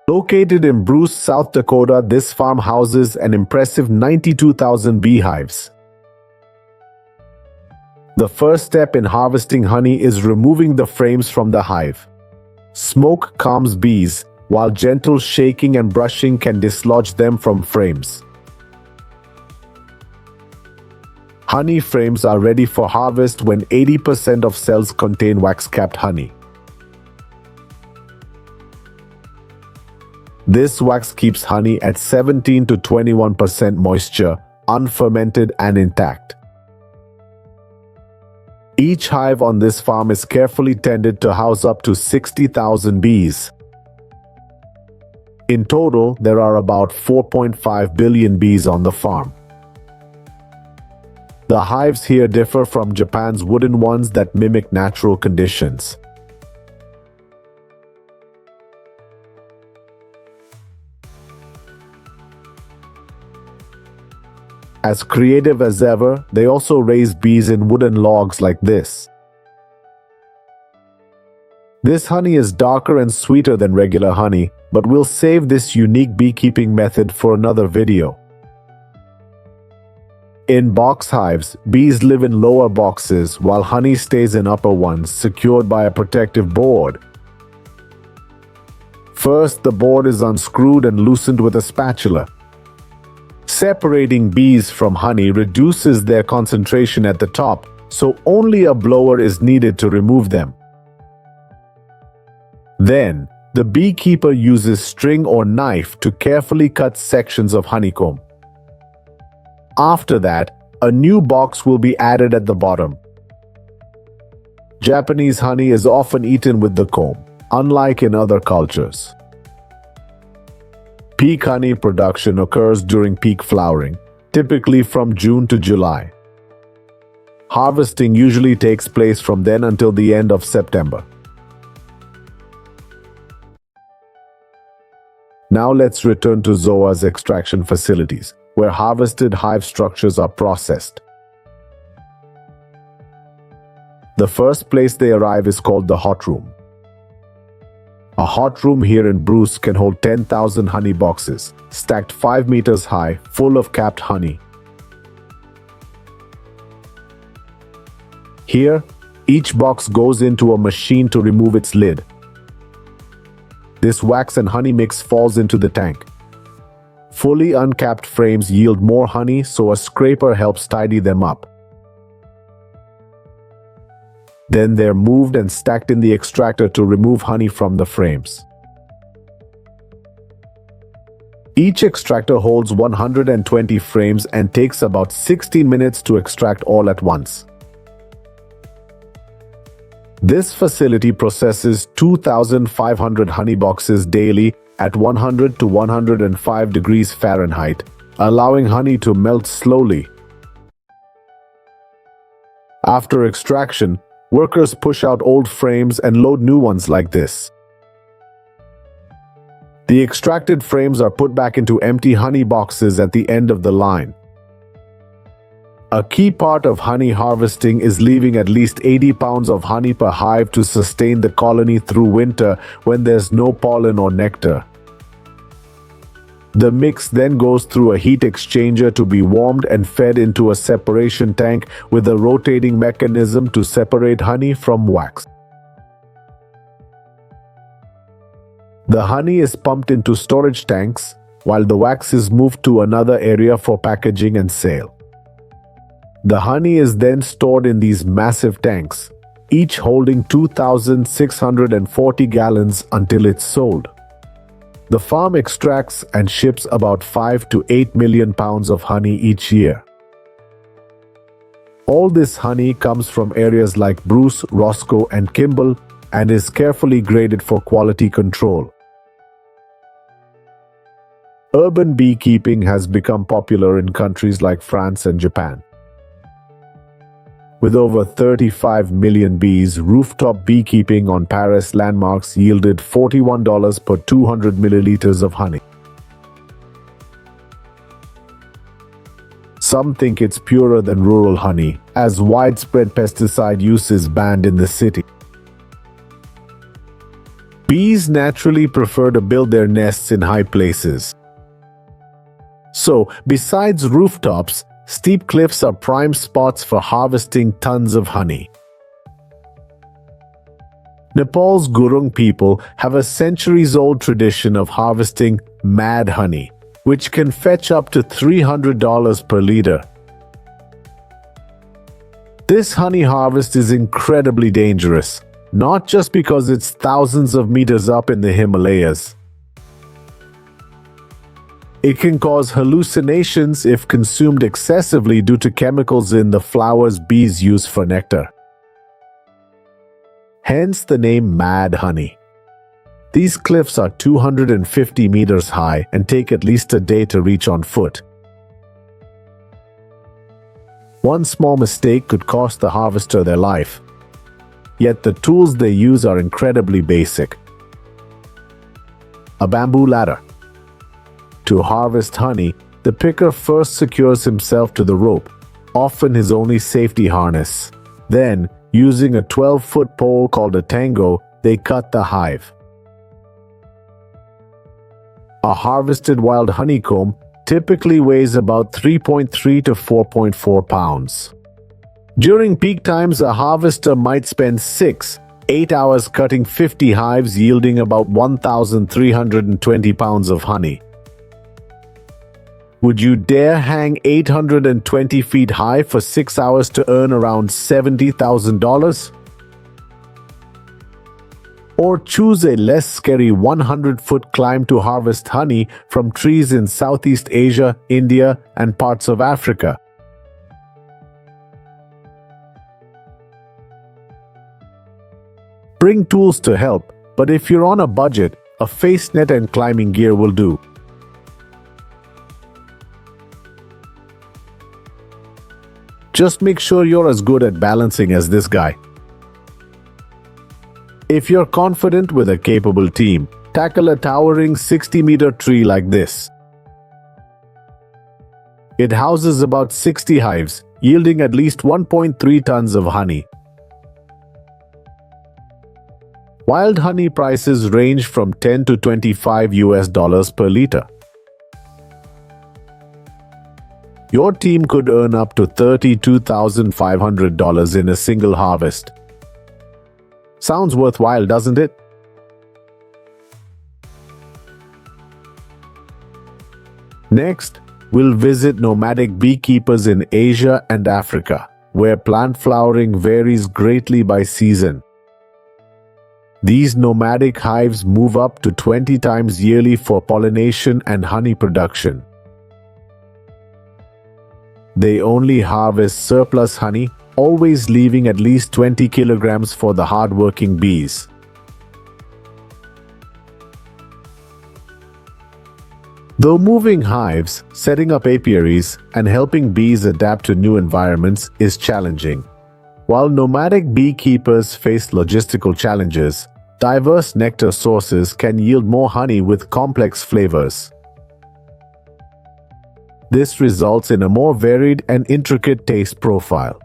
Located in Bruce, South Dakota, this farm houses an impressive 92,000 beehives. The first step in harvesting honey is removing the frames from the hive. Smoke calms bees, while gentle shaking and brushing can dislodge them from frames. Honey frames are ready for harvest when 80% of cells contain wax-capped honey. This wax keeps honey at 17 to 21% moisture, unfermented and intact. Each hive on this farm is carefully tended to house up to 60,000 bees. In total, there are about 4.5 billion bees on the farm. The hives here differ from Japan's wooden ones that mimic natural conditions. As creative as ever, they also raise bees in wooden logs like this. This honey is darker and sweeter than regular honey, but we'll save this unique beekeeping method for another video. In box hives, bees live in lower boxes while honey stays in upper ones, secured by a protective board. First, the board is unscrewed and loosened with a spatula. Separating bees from honey reduces their concentration at the top, so only a blower is needed to remove them. Then, the beekeeper uses string or knife to carefully cut sections of honeycomb. After that, a new box will be added at the bottom. Japanese honey is often eaten with the comb, unlike in other cultures. Peak honey production occurs during peak flowering, typically from June to July. Harvesting usually takes place from then until the end of September. Now let's return to Zoa's extraction facilities, where harvested hive structures are processed. The first place they arrive is called the hot room. A hot room here in Bruce can hold 10,000 honey boxes, stacked 5 meters high, full of capped honey. Here, each box goes into a machine to remove its lid. This wax and honey mix falls into the tank. Fully uncapped frames yield more honey, so a scraper helps tidy them up. Then they're moved and stacked in the extractor to remove honey from the frames. Each extractor holds 120 frames and takes about 16 minutes to extract all at once. This facility processes 2,500 honey boxes daily at 100 to 105 degrees Fahrenheit, allowing honey to melt slowly. After extraction, workers push out old frames and load new ones like this. The extracted frames are put back into empty honey boxes at the end of the line. A key part of honey harvesting is leaving at least 80 pounds of honey per hive to sustain the colony through winter when there's no pollen or nectar. The mix then goes through a heat exchanger to be warmed and fed into a separation tank with a rotating mechanism to separate honey from wax. The honey is pumped into storage tanks, while the wax is moved to another area for packaging and sale. The honey is then stored in these massive tanks, each holding 2,640 gallons until it's sold. The farm extracts and ships about 5 to 8 million pounds of honey each year. All this honey comes from areas like Bruce, Roscoe, and Kimball and is carefully graded for quality control. Urban beekeeping has become popular in countries like France and Japan. With over 35 million bees, rooftop beekeeping on Paris landmarks yielded $41 per 200 milliliters of honey. Some think it's purer than rural honey, as widespread pesticide use is banned in the city. Bees naturally prefer to build their nests in high places. So, besides rooftops, steep cliffs are prime spots for harvesting tons of honey. Nepal's Gurung people have a centuries-old tradition of harvesting mad honey, which can fetch up to $300 per liter. This honey harvest is incredibly dangerous, not just because it's thousands of meters up in the Himalayas. It can cause hallucinations if consumed excessively due to chemicals in the flowers bees use for nectar. Hence the name Mad Honey. These cliffs are 250 meters high and take at least a day to reach on foot. One small mistake could cost the harvester their life. Yet the tools they use are incredibly basic. A bamboo ladder. To harvest honey, the picker first secures himself to the rope, often his only safety harness. Then, using a 12-foot pole called a tango, they cut the hive. A harvested wild honeycomb typically weighs about 3.3 to 4.4 pounds. During peak times, a harvester might spend 6-8 hours cutting 50 hives, yielding about 1,320 pounds of honey. Would you dare hang 820 feet high for 6 hours to earn around $70,000? Or choose a less scary 100-foot climb to harvest honey from trees in Southeast Asia, India, and parts of Africa? Bring tools to help, but if you're on a budget, a face net and climbing gear will do. Just make sure you're as good at balancing as this guy. If you're confident with a capable team, tackle a towering 60-meter tree like this. It houses about 60 hives, yielding at least 1.3 tons of honey. Wild honey prices range from $10 to $25 per liter. Your team could earn up to $32,500 in a single harvest. Sounds worthwhile, doesn't it? Next, we'll visit nomadic beekeepers in Asia and Africa, where plant flowering varies greatly by season. These nomadic hives move up to 20 times yearly for pollination and honey production. They only harvest surplus honey, always leaving at least 20 kilograms for the hard-working bees. Though moving hives, setting up apiaries, and helping bees adapt to new environments is challenging. While nomadic beekeepers face logistical challenges, diverse nectar sources can yield more honey with complex flavors. This results in a more varied and intricate taste profile.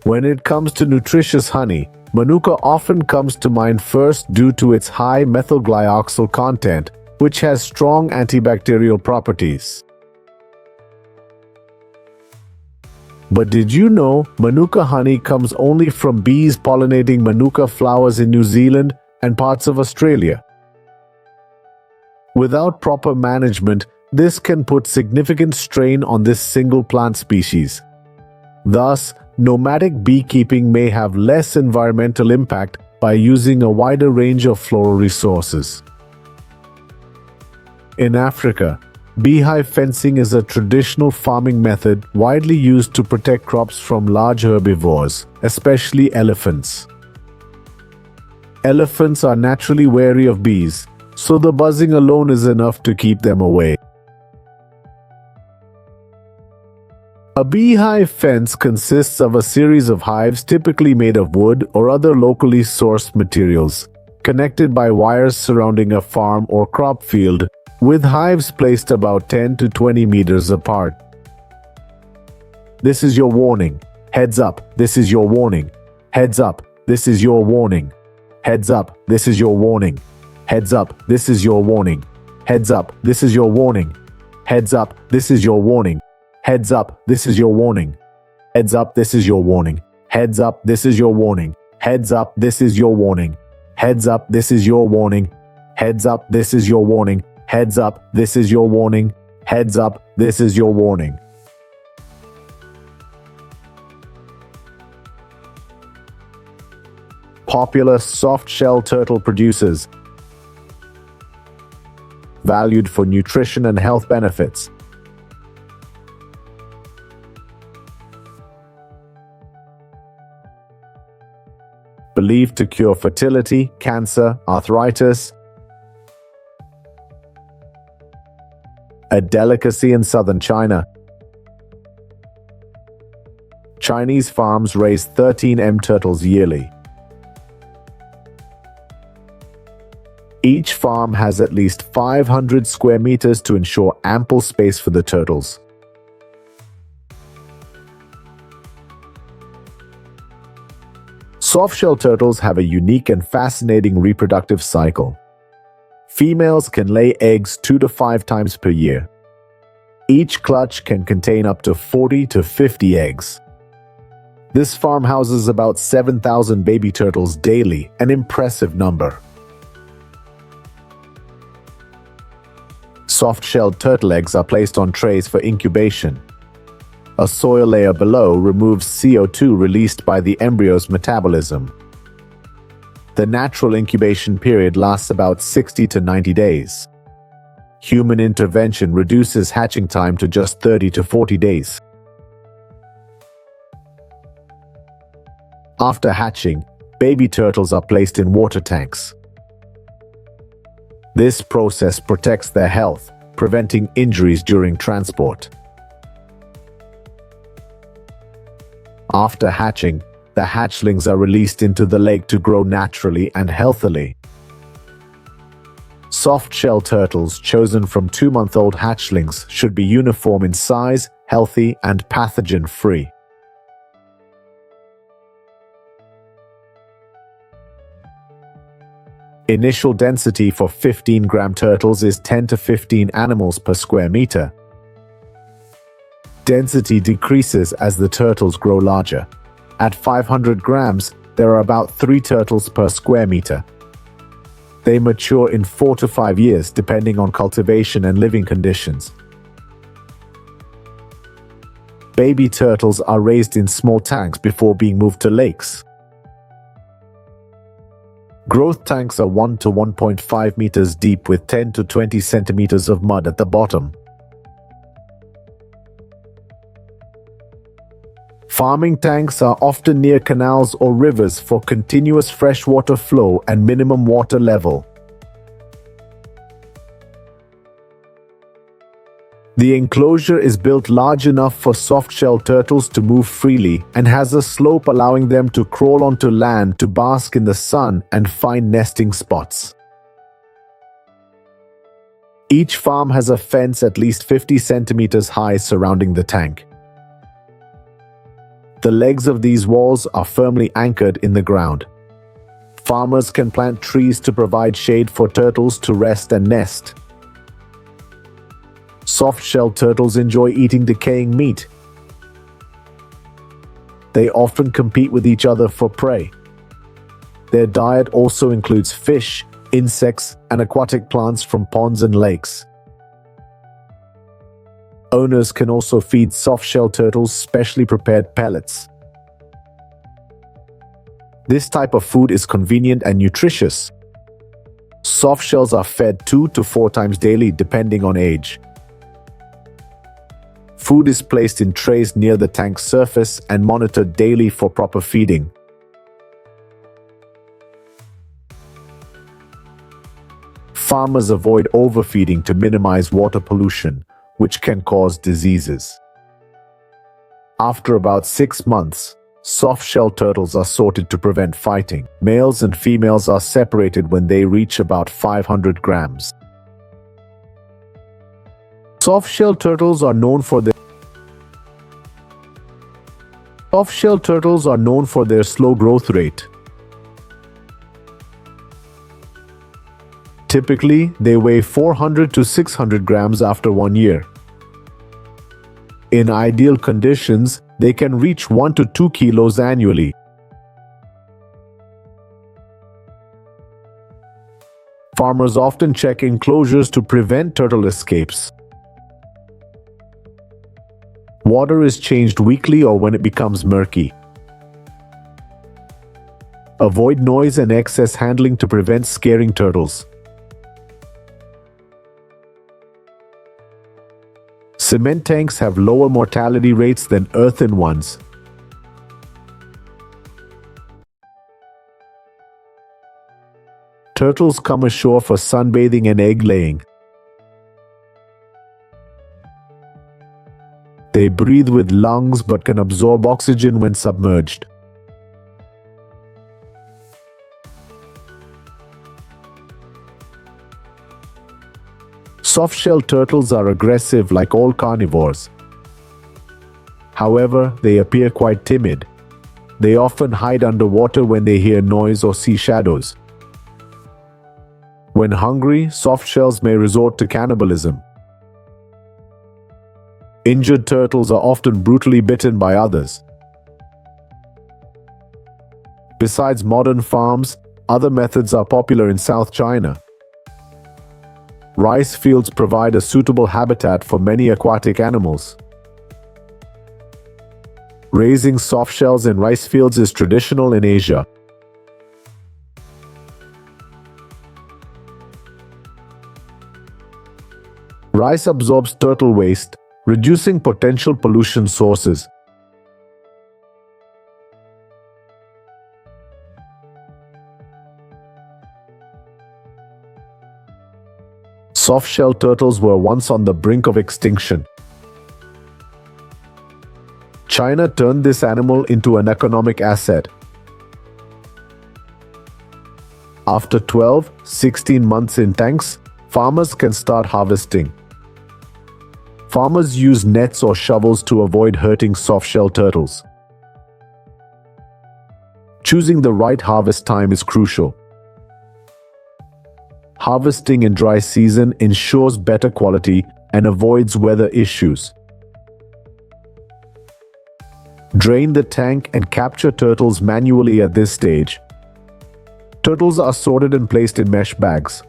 When it comes to nutritious honey, Manuka often comes to mind first due to its high methylglyoxal content, which has strong antibacterial properties. But did you know Manuka honey comes only from bees pollinating Manuka flowers in New Zealand and parts of Australia? Without proper management, this can put significant strain on this single plant species. Thus, nomadic beekeeping may have less environmental impact by using a wider range of floral resources. In Africa, beehive fencing is a traditional farming method widely used to protect crops from large herbivores, especially elephants. Elephants are naturally wary of bees, so the buzzing alone is enough to keep them away. A beehive fence consists of a series of hives typically made of wood or other locally sourced materials, connected by wires surrounding a farm or crop field, with hives placed about 10 to 20 meters apart. This is your warning. Heads up, this is your warning. Heads up, this is your warning. Heads up, this is your warning. Heads up, this is your warning. Heads up, this is your warning. Heads up, this is your warning. Heads up, this is your warning. Heads up, this is your warning. Heads up, this is your warning. Heads up, this is your warning. Heads up, this is your warning. Heads up, this is your warning. Heads up, this is your warning. Heads up, this is your warning. Popular soft-shell turtle producers. Valued for nutrition and health benefits. Believed to cure fertility, cancer, arthritis. A delicacy in southern China. Chinese farms raise 13 turtles yearly. Each farm has at least 500 square meters to ensure ample space for the turtles. Soft-shell turtles have a unique and fascinating reproductive cycle. Females can lay eggs 2 to 5 times per year. Each clutch can contain up to 40 to 50 eggs. This farm houses about 7,000 baby turtles daily, an impressive number. Soft-shelled turtle eggs are placed on trays for incubation. A soil layer below removes CO2 released by the embryo's metabolism. The natural incubation period lasts about 60 to 90 days. Human intervention reduces hatching time to just 30 to 40 days. After hatching, baby turtles are placed in water tanks. This process protects their health, preventing injuries during transport. After hatching, the hatchlings are released into the lake to grow naturally and healthily. Soft-shell turtles chosen from 2-month-old hatchlings should be uniform in size, healthy, and pathogen-free. Initial density for 15-gram turtles is 10 to 15 animals per square meter. Density decreases as the turtles grow larger. At 500 grams, there are about 3 turtles per square meter. They mature in 4 to 5 years depending on cultivation and living conditions. Baby turtles are raised in small tanks before being moved to lakes. Growth tanks are 1 to 1.5 meters deep with 10 to 20 centimeters of mud at the bottom. Farming tanks are often near canals or rivers for continuous freshwater flow and minimum water level. The enclosure is built large enough for soft-shell turtles to move freely and has a slope allowing them to crawl onto land to bask in the sun and find nesting spots. Each farm has a fence at least 50 centimeters high surrounding the tank. The legs of these walls are firmly anchored in the ground. Farmers can plant trees to provide shade for turtles to rest and nest. Soft-shelled turtles enjoy eating decaying meat. They often compete with each other for prey. Their diet also includes fish, insects, and aquatic plants from ponds and lakes. Owners can also feed soft-shell turtles specially prepared pellets. This type of food is convenient and nutritious. Soft shells are fed 2 to 4 times daily depending on age. Food is placed in trays near the tank's surface and monitored daily for proper feeding. Farmers avoid overfeeding to minimize water pollution, which can cause diseases. After about 6 months, soft-shell turtles are sorted to prevent fighting. Males and females are separated when they reach about 500 grams. Soft-shell turtles are known for their slow growth rate. Typically, they weigh 400 to 600 grams after 1 year. In ideal conditions, they can reach 1 to 2 kilos annually. Farmers often check enclosures to prevent turtle escapes. Water is changed weekly or when it becomes murky. Avoid noise and excess handling to prevent scaring turtles. Cement tanks have lower mortality rates than earthen ones. Turtles come ashore for sunbathing and egg laying. They breathe with lungs but can absorb oxygen when submerged. Soft-shell turtles are aggressive like all carnivores. However, they appear quite timid. They often hide underwater when they hear noise or see shadows. When hungry, soft shells may resort to cannibalism. Injured turtles are often brutally bitten by others. Besides modern farms, other methods are popular in South China. Rice fields provide a suitable habitat for many aquatic animals. Raising soft shells in rice fields is traditional in Asia. Rice absorbs turtle waste, reducing potential pollution sources. Soft-shell turtles were once on the brink of extinction. China turned this animal into an economic asset. After 12-16 months in tanks, farmers can start harvesting. Farmers use nets or shovels to avoid hurting soft-shell turtles. Choosing the right harvest time is crucial. Harvesting in dry season ensures better quality and avoids weather issues. Drain the tank and capture turtles manually at this stage. Turtles are sorted and placed in mesh bags.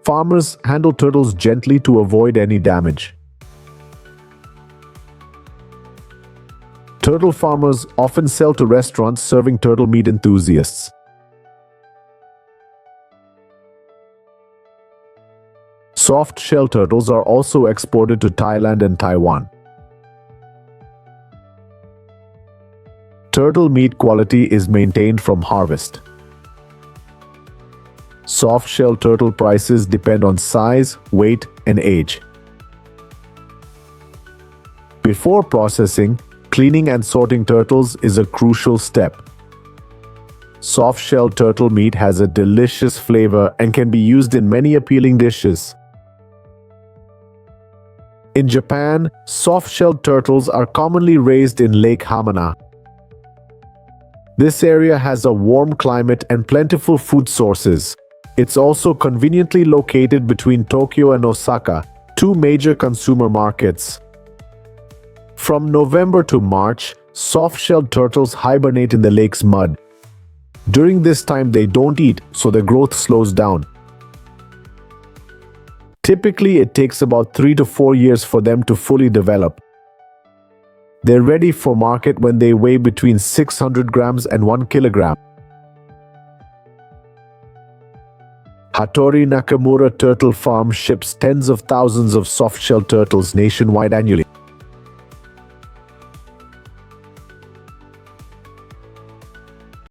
Farmers handle turtles gently to avoid any damage. Turtle farmers often sell to restaurants serving turtle meat enthusiasts. Soft-shell turtles are also exported to Thailand and Taiwan. Turtle meat quality is maintained from harvest. Soft-shell turtle prices depend on size, weight, and age. Before processing, cleaning and sorting turtles is a crucial step. Soft-shell turtle meat has a delicious flavor and can be used in many appealing dishes. In Japan, soft-shell turtles are commonly raised in Lake Hamana. This area has a warm climate and plentiful food sources. It's also conveniently located between Tokyo and Osaka, two major consumer markets. From November to March, soft-shelled turtles hibernate in the lake's mud. During this time they don't eat, so their growth slows down. Typically, it takes about 3 to 4 years for them to fully develop. They're ready for market when they weigh between 600 grams and 1 kilogram. Hattori Nakamura Turtle Farm ships tens of thousands of soft-shell turtles nationwide annually.